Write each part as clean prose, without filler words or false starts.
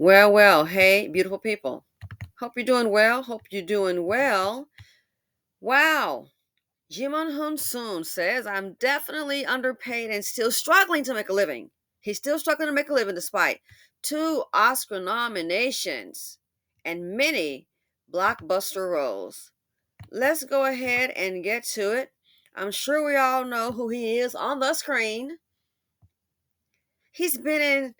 Well, hey, beautiful people. Hope you're doing well. Hope you're doing well. Wow. Djimon Hounsou says, I'm definitely underpaid and still struggling to make a living. He's still struggling to make a living despite two Oscar nominations and many blockbuster roles. Let's go ahead and get to it. I'm sure we all know who he is on the screen. He's been in,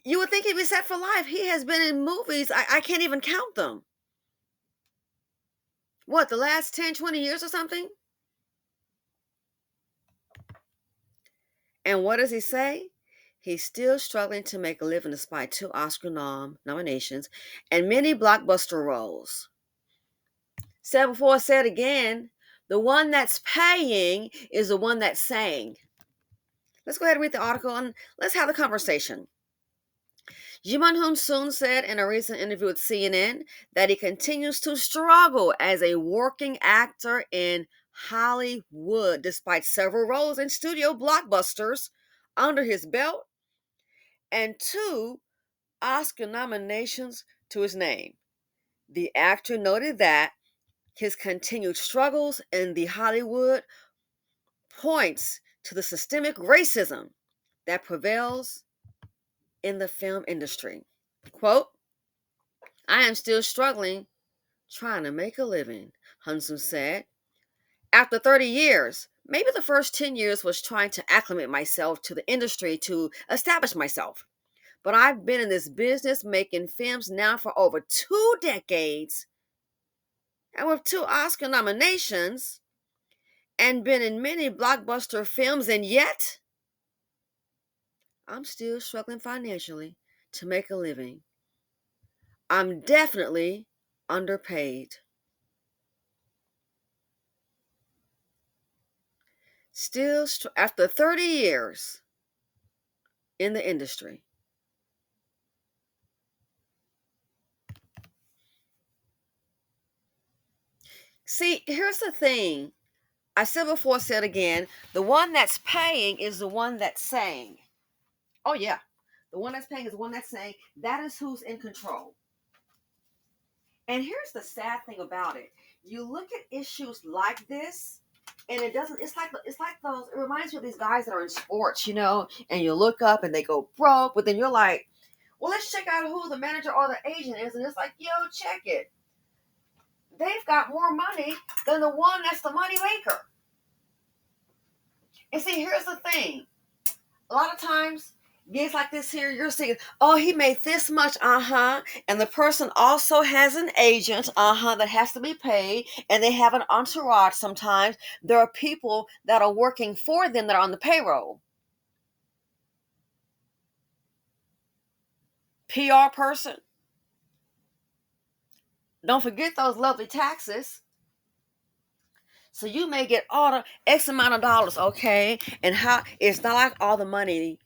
you would think he'd be set for life. He has been in movies, I can't even count them. What, the last 10, 20 years or something? And what does he say? He's still struggling to make a living despite two Oscar nominations and many blockbuster roles. Said before, said again, the one that's paying is the one that's saying. Let's go ahead and read the article and let's have the conversation. Djimon Hounsou said in a recent interview with CNN that he continues to struggle as a working actor in Hollywood despite several roles in studio blockbusters under his belt and two Oscar nominations to his name. The actor noted that his continued struggles in the Hollywood points to the systemic racism that prevails in the film industry. Quote, I am still struggling trying to make a living, Hounsou said. After 30 years, maybe the first 10 years was trying to acclimate myself to the industry to establish myself. But I've been in this business making films now for over 2 decades and with two Oscar nominations and been in many blockbuster films, and yet I'm still struggling financially to make a living. I'm definitely underpaid. Still, after 30 years in the industry. See, here's the thing. I said before, said again, the one that's paying is the one that's saying. Oh, yeah. The one that's paying is the one that's saying. That is who's in control. And here's the sad thing about it. You look at issues like this, and it doesn't, it's like those, it reminds me of these guys that are in sports, and you look up and they go broke, but then you're like, well, let's check out who the manager or the agent is. And it's like, yo, check it. They've got more money than the one that's the money maker. And see, here's the thing. A lot of times, gigs like this here, you're seeing, oh, he made this much, and the person also has an agent, that has to be paid, and they have an entourage sometimes. There are people that are working for them that are on the payroll. PR person. Don't forget those lovely taxes. So you may get all the X amount of dollars, okay? And how it's not like all the money,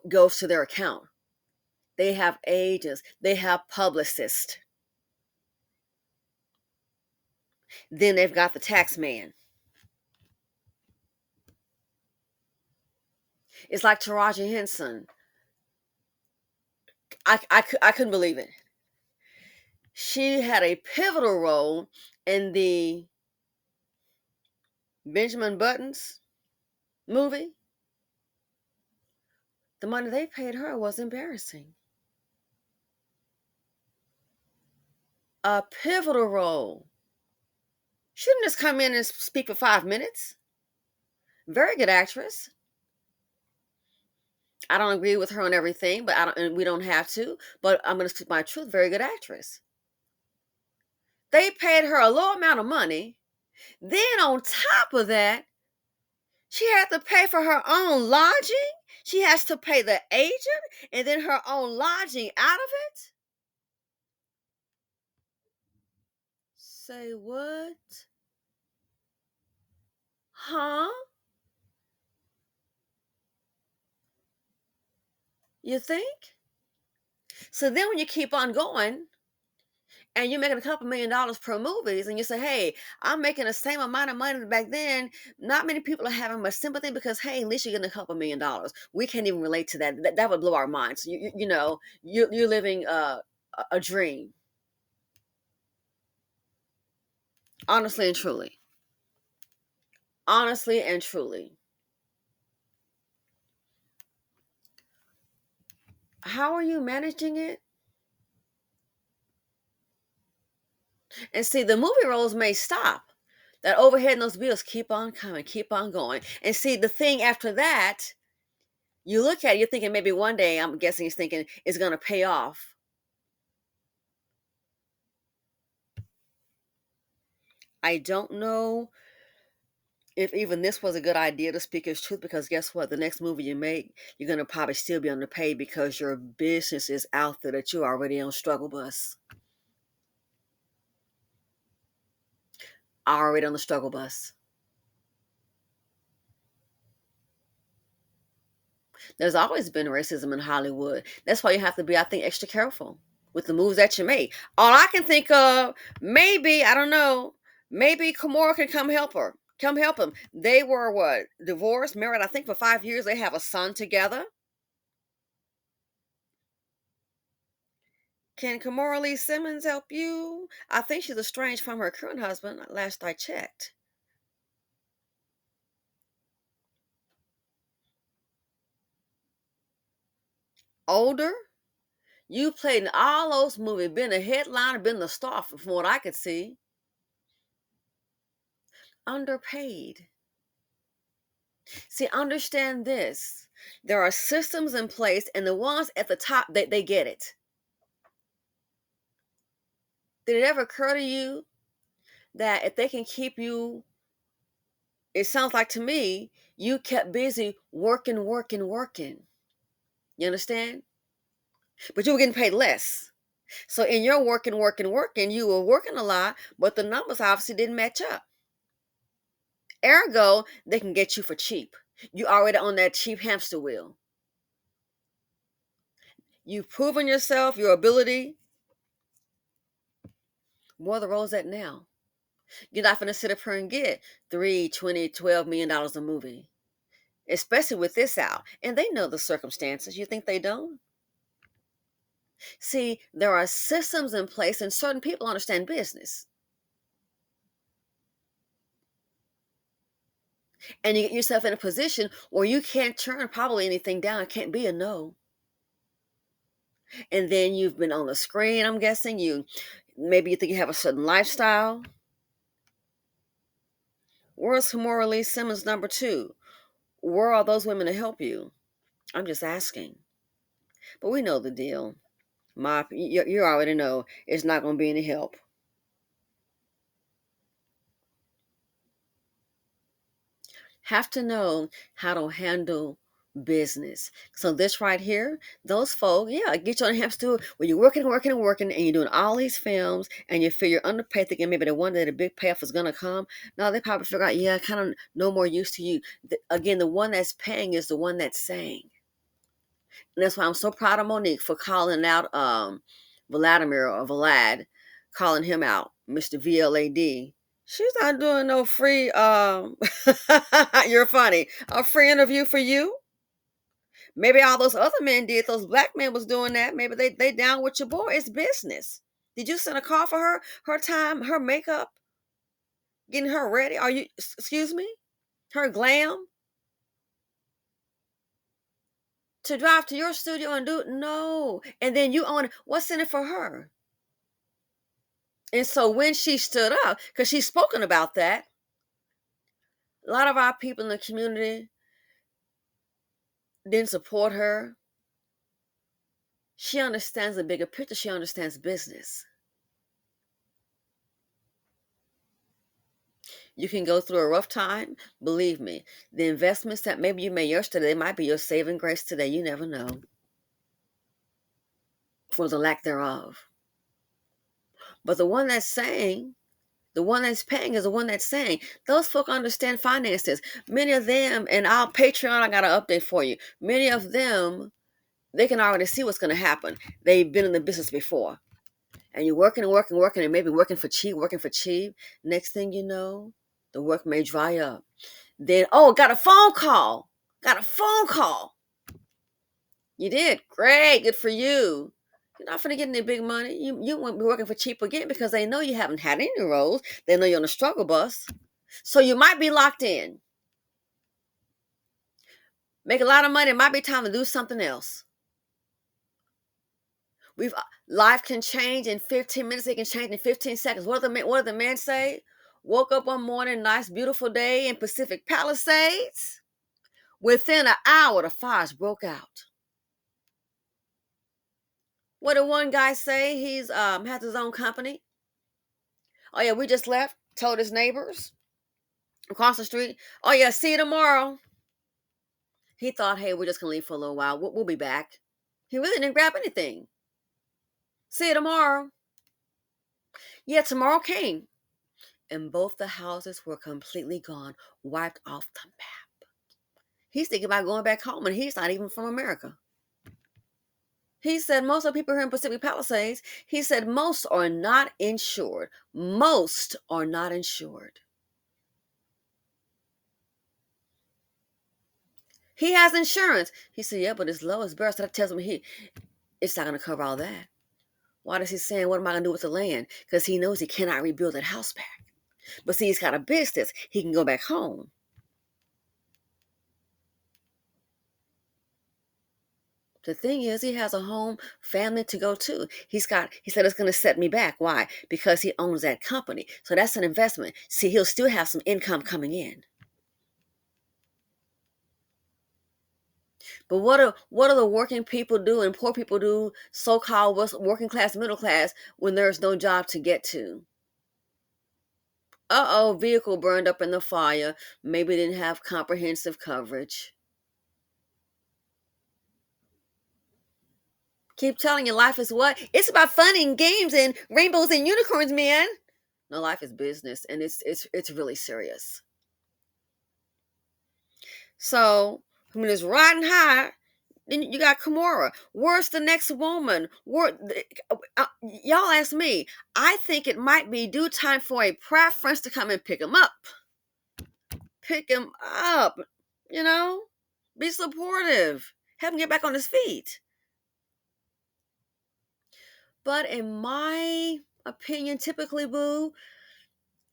goes to their account. They have agents, they have publicists. Then they've got the tax man. It's like Taraji Henson. I couldn't believe it. She had a pivotal role in the Benjamin Buttons movie. The money they paid her was embarrassing. A pivotal role. Shouldn't just come in and speak for 5 minutes. Very good actress. I don't agree with her on everything, but and we don't have to. But I'm going to speak my truth. Very good actress. They paid her a low amount of money. Then on top of that, she had to pay for her own lodging. She has to pay the agent and then her own lodging out of it. Say what? Huh? You think? So then when you keep on going, and you're making a couple $1,000,000 per movies, and you say, hey, I'm making the same amount of money back then. Not many people are having much sympathy because, hey, at least you're getting a couple $1,000,000. We can't even relate to that. That would blow our minds. You're living a dream, honestly and truly. Honestly and truly. How are you managing it? And see, the movie roles may stop. That overhead and those bills keep on coming, keep on going. And see, the thing after that, you look at it, you're thinking maybe one day, I'm guessing he's thinking, it's going to pay off. I don't know if even this was a good idea to speak his truth, because guess what? The next movie you make, you're going to probably still be underpaid because your business is out there that you're already on struggle bus. Already on the struggle bus. There's always been racism in Hollywood. That's why you have to be, I think, extra careful with the moves that you make. All I can think of, maybe, I don't know, maybe Kimora can come help her. Come help him. They were what? Divorced, married, I think for 5 years. They have a son together. Can Kimora Lee Simmons help you? I think she's estranged from her current husband, last I checked. Older? You played in all those movies, been a headliner, been the star from what I could see. Underpaid. See, understand this. There are systems in place, and the ones at the top, they get it. Did it ever occur to you that if they can keep you, it sounds like to me, you kept busy working, working, working. You understand? But you were getting paid less. So in your working, working, working, you were working a lot, but the numbers obviously didn't match up. Ergo, they can get you for cheap. You already on that cheap hamster wheel. You've proven yourself, your ability. What are the roles at now? You're not going to sit up here and get $3, $20, $12 million a movie, especially with this out. And they know the circumstances. You think they don't? See, there are systems in place, and certain people understand business. And you get yourself in a position where you can't turn probably anything down. It can't be a no. And then you've been on the screen, I'm guessing. Maybe you think you have a certain lifestyle. Where's Kimora Lee Simmons number 2? Where are those women to help you? I'm just asking. But we know the deal. You already know it's not going to be any help. Have to know how to handle business. So this right here, those folk, yeah, get you on a hamster where you're working, working, and working, and you're doing all these films, and you feel you're underpaid, thinking maybe the one day the big payoff is gonna come. No, they probably figure out, yeah, kind of no more use to you. Again, the one that's paying is the one that's saying. And that's why I'm so proud of Monique for calling out Vladimir or Vlad, calling him out, Mr. VLAD. She's not doing no free you're funny. A free interview for you. Maybe all those other men did. Those black men was doing that. Maybe they down with your boy. It's business. Did you send a call for her time, her makeup, getting her ready? Are you excuse me? Her glam? To drive to your studio and do it? No. And then you own it. What's in it for her? And so when she stood up, because she's spoken about that, a lot of our people in the community didn't support her. She understands the bigger picture. She understands business. You can go through a rough time. Believe me, the investments that maybe you made yesterday might be your saving grace today. You never know. For the lack thereof. But the one that's saying, the one that's paying is the one that's saying. Those folk understand finances. Many of them, and our Patreon, I got an update for you. Many of them, they can already see what's going to happen. They've been in the business before. And you're working and working, working, and maybe working for cheap, working for cheap. Next thing you know, the work may dry up. Then, oh, got a phone call. Got a phone call. You did. Great. Good for you. You're not going to get any big money. You won't be working for cheap again because they know you haven't had any roles. They know you're on a struggle bus. So you might be locked in. Make a lot of money. It might be time to do something else. Life can change in 15 minutes. It can change in 15 seconds. What did the man say? Woke up one morning, nice, beautiful day in Pacific Palisades. Within an hour, the fires broke out. What did one guy say? He's has his own company. Oh yeah, we just left. Told his neighbors across the street. Oh yeah, see you tomorrow. He thought, hey, we're just gonna leave for a little while. We'll be back. He really didn't grab anything. See you tomorrow. Yeah, tomorrow came, and both the houses were completely gone, wiped off the map. He's thinking about going back home, and he's not even from America. He said most of the people here in Pacific Palisades, he said most are not insured. Most are not insured. He has insurance. He said, yeah, but it's low, it's bare. So that tells me it's not going to cover all that. Why does he say, what am I going to do with the land? Because he knows he cannot rebuild that house back. But see, he's got a business. He can go back home. The thing is, he has a home, family to go to. He said it's going to set me back. Why? Because he owns that company. So that's an investment. See, he'll still have some income coming in. But what do the working people do and poor people do, so-called working class, middle class, when there's no job to get to? Uh-oh, vehicle burned up in the fire. Maybe didn't have comprehensive coverage. Keep telling you life is what? It's about fun and games and rainbows and unicorns, man. No, life is business, and it's really serious. So when it's riding high, then you got Kimora. Where's the next woman? Y'all ask me. I think it might be due time for a preference to come and pick him up. Pick him up. You know? Be supportive. Help him get back on his feet. But in my opinion, typically, boo,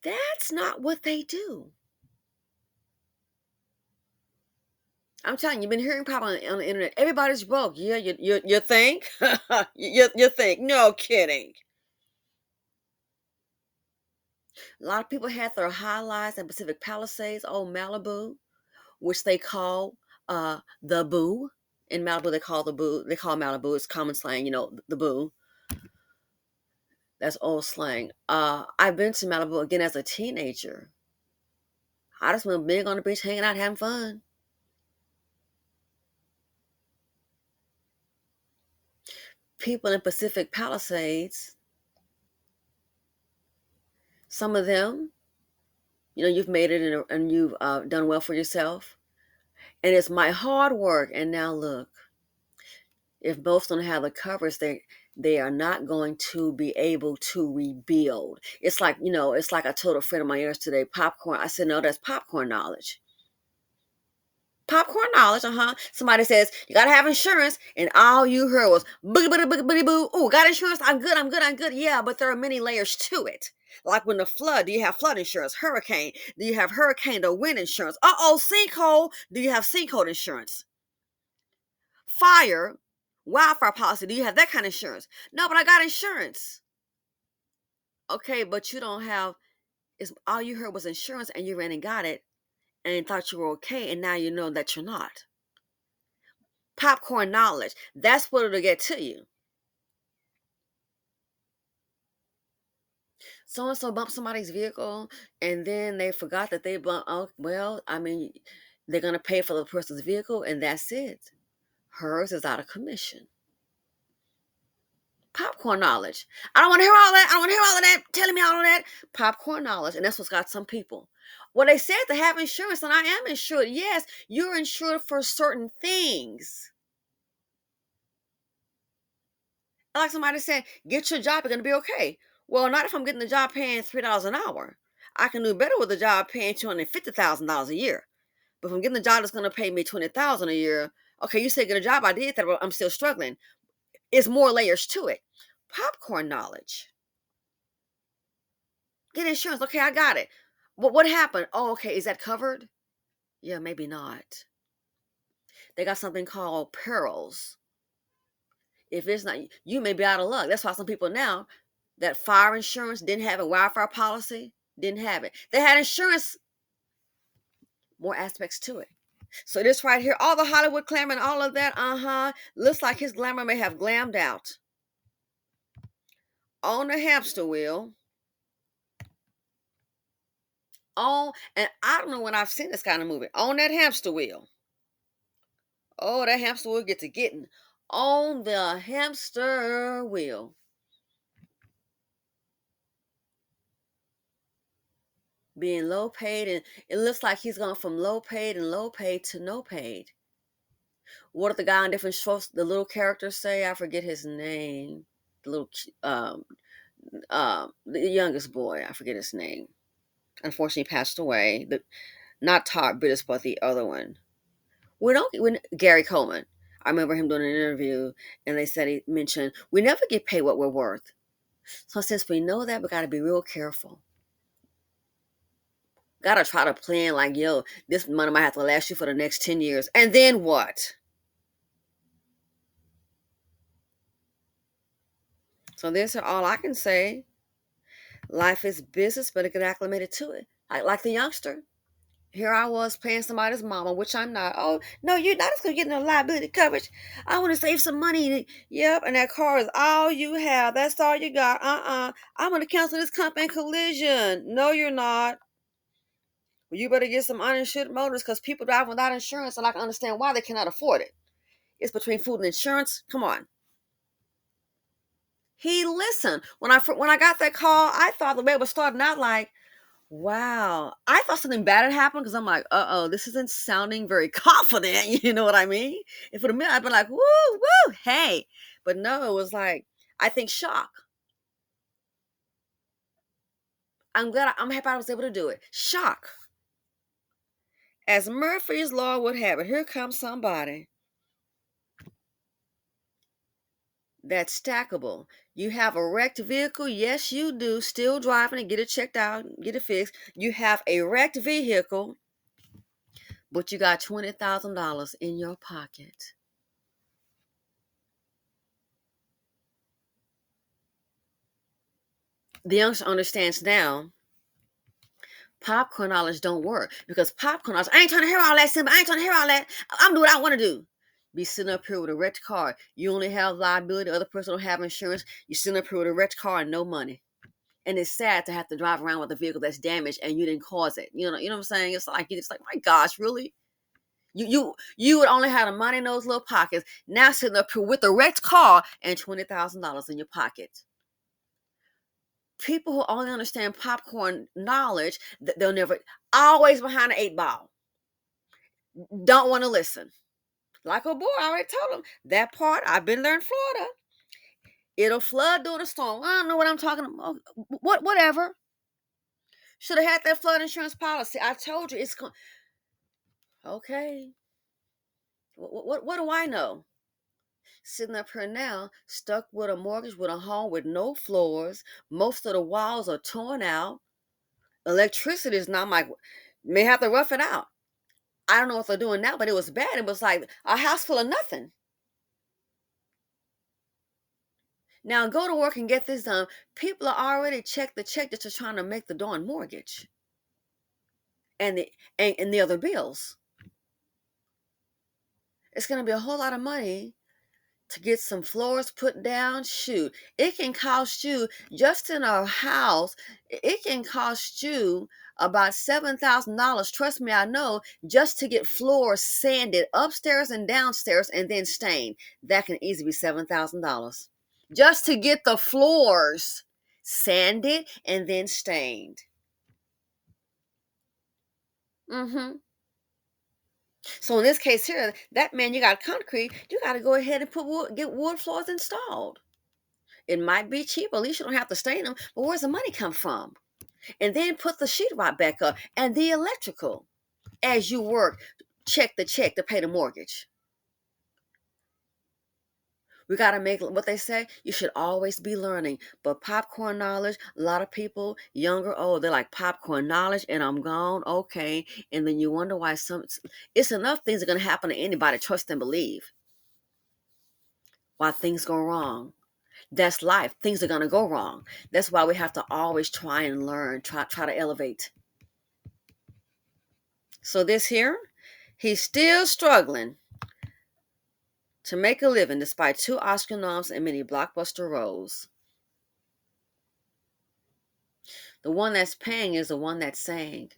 that's not what they do. I'm telling you, you've been hearing probably on the internet. Everybody's broke. Yeah, you think? you think? No kidding. A lot of people had their highlights in Pacific Palisades, old Malibu, which they call the boo. In Malibu, they call Malibu. It's common slang, the boo. That's old slang. I've been to Malibu again as a teenager. I just went big on the beach, hanging out, having fun. People in Pacific Palisades, some of them, you've made it and you've done well for yourself. And it's my hard work. And now look, if most don't have the coverage, they are not going to be able to rebuild. It's like, it's like I told a friend of mine yesterday, popcorn. I said, no, that's popcorn knowledge. Popcorn knowledge, Somebody says, you got to have insurance. And all you heard was, boogie, boogie, boogie, boogie, boo. Oh, got insurance? I'm good. Yeah, but there are many layers to it. Like when the flood, do you have flood insurance? Hurricane, do you have hurricane or wind insurance? Sinkhole, do you have sinkhole insurance? Fire, wildfire policy, do you have that kind of insurance? No, but I got insurance. Okay, but you don't have, all you heard was insurance and you ran and got it and thought you were okay, and now you know that you're not. Popcorn knowledge. That's what it'll get to you. So-and-so bumped somebody's vehicle, and then they forgot that they bumped. Oh, well, they're going to pay for the person's vehicle, and that's it. Hers is out of commission. Popcorn knowledge. I don't want to hear all that. I don't want to hear all of that. Telling me all of that. Popcorn knowledge, and that's what's got some people. Well, they said to have insurance, and I am insured. Yes, you're insured for certain things. Like somebody said, get your job, you're gonna be okay. Well, not if I'm getting the job paying $3 an hour. I can do better with the job paying $250,000 a year. But if I'm getting the job that's gonna pay me $20,000 a year, okay, you say get a job, I did that, but I'm still struggling. It's more layers to it. Popcorn knowledge. Get insurance. Okay, I got it. But what happened? Oh, okay, is that covered? Yeah, maybe not. They got something called perils. If it's not, you may be out of luck. That's why some people now that fire insurance didn't have a wildfire policy, didn't have it. They had insurance, more aspects to it. So this right here, all the Hollywood glamour and all of that, looks like his glamour may have glammed out. On the hamster wheel. And I don't know when I've seen this kind of movie. On that hamster wheel. Oh, that hamster wheel get to getting. On the hamster wheel. Being low paid, and it looks like he's gone from low paid to no paid. What did the guy on different shows, the little characters say? I forget his name. The little the youngest boy, I forget his name. Unfortunately passed away. Not Todd Bitters, but the other one. When Gary Coleman. I remember him doing an interview, and they said he mentioned we never get paid what we're worth. So since we know that, we got to be real careful. Got to try to plan like, yo, this money might have to last you for the next 10 years. And then what? So this is all I can say. Life is business, better get acclimated to it. Like the youngster. Here I was paying somebody's mama, which I'm not. Oh, no, you're not just going to get no liability coverage. I want to save some money. Yep, and that car is all you have. That's all you got. I'm going to cancel this company collision. No, you're not. Well, you better get some uninsured motors because people drive without insurance, and I can understand why they cannot afford it. It's between food and insurance. Come on. He listened. When I got that call, I thought the way it was starting out like, wow. I thought something bad had happened because I'm like, uh-oh, this isn't sounding very confident. You know what I mean? If for a minute I'd been like, woo, woo, hey. But no, it was like, I think shock. I'm happy I was able to do it. Shock. As Murphy's Law would have it, here comes somebody that's stackable. You have a wrecked vehicle. Yes, you do. Still driving and get it checked out, get it fixed. You have a wrecked vehicle, but you got $20,000 in your pocket. The youngster understands now popcorn knowledge don't work because popcorn knowledge, I ain't trying to hear all that, Simba. I ain't trying to hear all that. I'm doing what I want to do. Be sitting up here with a wrecked car. You only have liability. The other person don't have insurance. You're sitting up here with a wrecked car and no money. And it's sad to have to drive around with a vehicle that's damaged and you didn't cause it. You know what I'm saying? It's like my gosh, really? You would only have the money in those little pockets. Now sitting up here with a wrecked car and $20,000 in your pocket. People who only understand popcorn knowledge, they'll never, always behind the 8 ball. Don't want to listen. Like a boy, I already told him that part. I've been there in Florida. It'll flood during a storm. I don't know what I'm talking about. Whatever. Should have had that flood insurance policy. I told you it's okay. What do I know? Sitting up here now, stuck with a mortgage with a home with no floors. Most of the walls are torn out. Electricity is not may have to rough it out. I don't know what they're doing now, but it was bad. It was like a house full of nothing. Now go to work and get this done. People are already checked the check that you're trying to make the darn mortgage and the other bills. It's going to be a whole lot of money to get some floors put down. Shoot, it can cost you just in a house. It can cost you about $7,000. Trust me, I know, just to get floors sanded upstairs and downstairs and then stained. That can easily be $7,000 just to get the floors sanded and then stained. So in this case here, that man, you got concrete, you got to go ahead and get wood floors installed. It might be cheap. At least you don't have to stain them. But where's the money come from? And then put the sheetrock back up and the electrical as you work. Check to pay the mortgage. We got to make what they say. You should always be learning. But popcorn knowledge, a lot of people, younger, oh, they're like popcorn knowledge and I'm gone. Okay. And then you wonder why it's enough things are going to happen to anybody. Trust and believe. Why things go wrong. That's life. Things are going to go wrong. That's why we have to always try and learn, try to elevate. So this here, he's still struggling to make a living despite 2 Oscar noms and many blockbuster roles. The one that's paying is the one that's saying.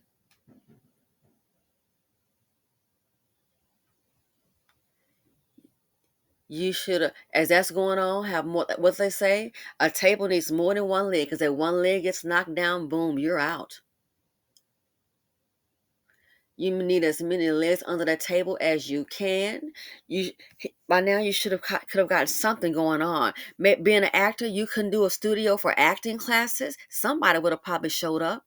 You should, as that's going on, have more, what they say, a table needs more than one leg, because if one leg gets knocked down, boom, you're out. You need as many legs under that table as you can. By now you could have got something going on. Being an actor, you couldn't do a studio for acting classes. Somebody would have probably showed up.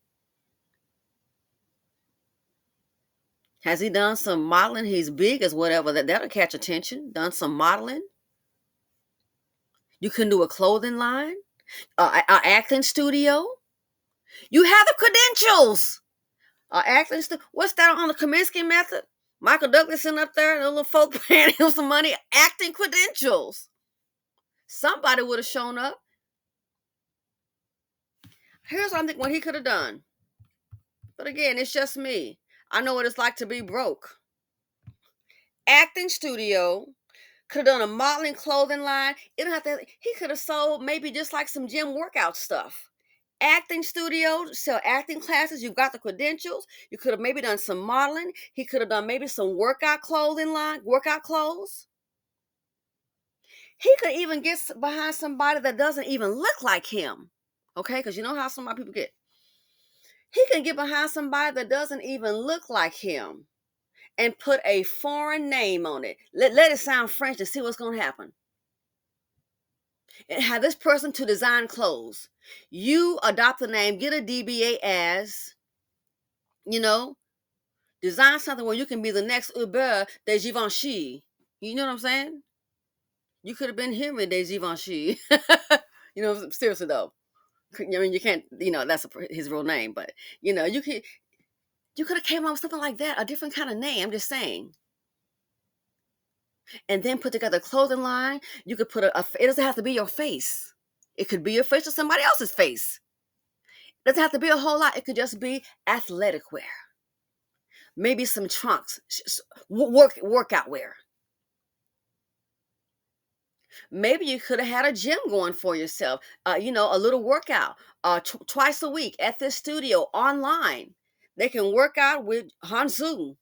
Has he done some modeling? He's big as whatever. That'll catch attention. Done some modeling. You can do a clothing line, an acting studio. You have the credentials. Acting what's that on the Kaminsky method? Michael Douglas sitting up there, the little folk paying him some money. Acting credentials. Somebody would have shown up. Here's what I'm thinking what he could have done. But again, it's just me. I know what it's like to be broke. Acting studio. Could have done a modeling clothing line. It don't have to. He could have sold maybe just like some gym workout stuff. Acting studio, sell acting classes. You've got the credentials. You could have maybe done some modeling. He could have done maybe some workout clothing line, workout clothes. He could even get behind somebody that doesn't even look like him. Okay, because you know how some people get. He can get behind somebody that doesn't even look like him and put a foreign name on it. Let it sound French and see what's going to happen. And have this person to design clothes. You adopt the name, get a DBA as, design something where you can be the next Uber de Givenchy. You know what I'm saying? You could have been Henry de Givenchy. Seriously though. I mean, you can't, that's his real name, but, you could have came up with something like that, a different kind of name, I'm just saying. And then put together a clothing line. You could put it doesn't have to be your face. It could be your face or somebody else's face. It doesn't have to be a whole lot. It could just be athletic wear. Maybe some trunks, workout wear. Maybe you could have had a gym going for yourself. A little workout twice a week at this studio online. They can work out with Hounsou.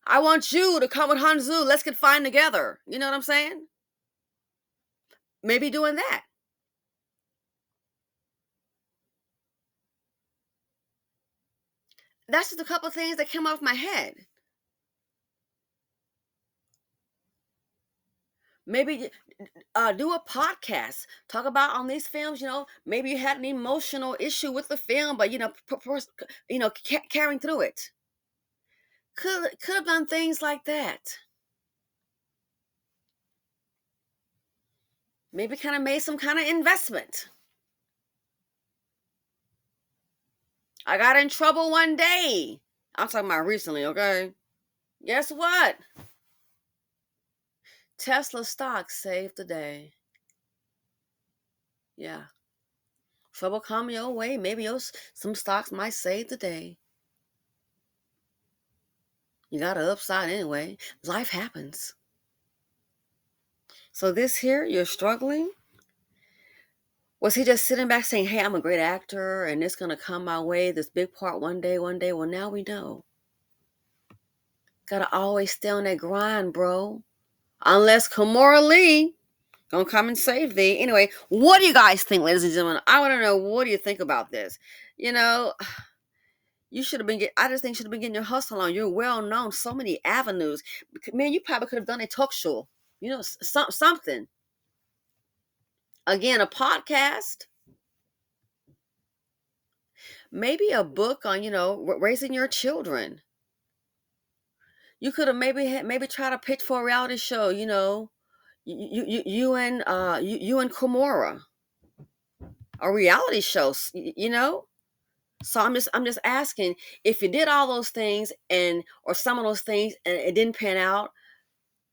I want you to come with Hounsou. Let's get fine together. You know what I'm saying? Maybe doing that. That's just a couple of things that came off my head. Maybe do a podcast. Talk about on these films. Maybe you had an emotional issue with the film, but carrying through it. Could have done things like that. Maybe kind of made some kind of investment. I got in trouble one day. I'm talking about recently, okay? Guess what? Tesla stock saved the day. Yeah. Trouble come your way. Maybe some stocks might save the day. You got an upside anyway. Life happens. So this here, you're struggling? Was he just sitting back saying, hey, I'm a great actor and it's going to come my way, this big part one day? Well, now we know. Got to always stay on that grind, bro. Unless Kimora Lee gonna come and save thee. Anyway, what do you guys think, ladies and gentlemen? I want to know, what do you think about this? You should have been I just think you should have been getting your hustle on. You're well known, so many avenues. Man, you probably could have done a talk show. Something. Again, a podcast, maybe a book on, raising your children. You could have maybe try to pitch for a reality show, you and Kimora, a reality show, So I'm just asking, if you did all those things or some of those things and it didn't pan out,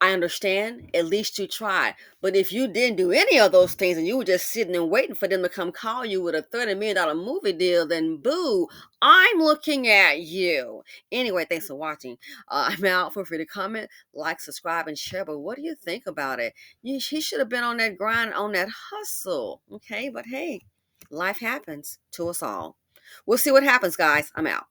I understand. At least you tried. But if you didn't do any of those things and you were just sitting and waiting for them to come call you with a $30 million movie deal, then boo, I'm looking at you. Anyway, thanks for watching. I'm out. Feel free to comment, like, subscribe, and share. But what do you think about it? He should have been on that grind, on that hustle. Okay, but hey, life happens to us all. We'll see what happens, guys. I'm out.